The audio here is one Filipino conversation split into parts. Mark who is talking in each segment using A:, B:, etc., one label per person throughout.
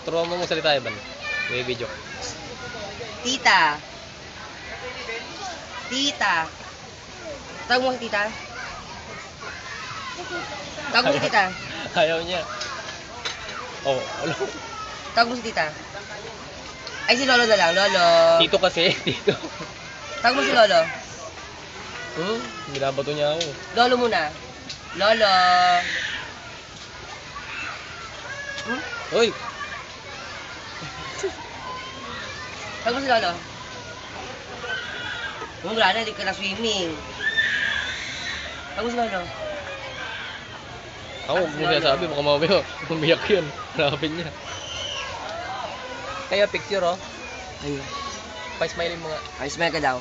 A: Turuan mo mong salita, Evan. May video.
B: Tita. Tita. Tawag mo si tita? Tawag mo si tita?
A: Ayaw niya. Oh, ano?
B: Tawag mo si tita? Ay, si Lolo na lang. Lolo.
A: Tito kasi, tito.
B: Tawag mo si Lolo.
A: Binabato niya ako.
B: Lolo muna. Lolo.
A: Hoy!
B: Tawag mo si Lolo. Wala na, hindi ka na swimming. Tawag mo si Lolo.
A: Ako, huwag mo sinasabi, baka mamaya, umiyak yun. Hanapin niya. Kaya picture, oh.
B: Ayun.
A: Pa-smiley mo nga.
B: Ay, smile ka daw.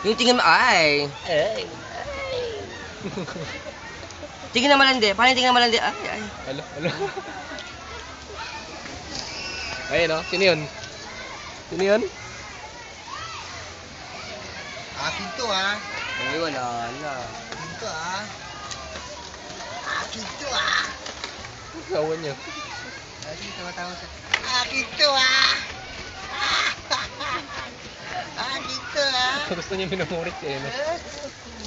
B: Yung tingin mo, ay.
A: Ay.
B: Tingin na malandi. Paano yung tingin na malandi? Ay, ay.
A: Alo. Ayun, oh. Sino yun? Sino yun?
C: Akin to ah.
B: Ay, wala na.
C: Akin to ah. Akin to ah.
A: Kawan niya.
C: Akin tawa-tawa siya. Akin to ah. Akin to ah.
A: Gusto niya minumurit eh. No?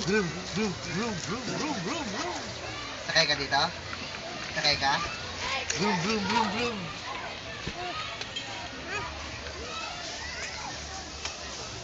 C: Vroom, vroom, vroom, vroom, vroom, vroom, vroom. Sakay ka dito? Sakay ka? Vroom, vroom, vroom, vroom.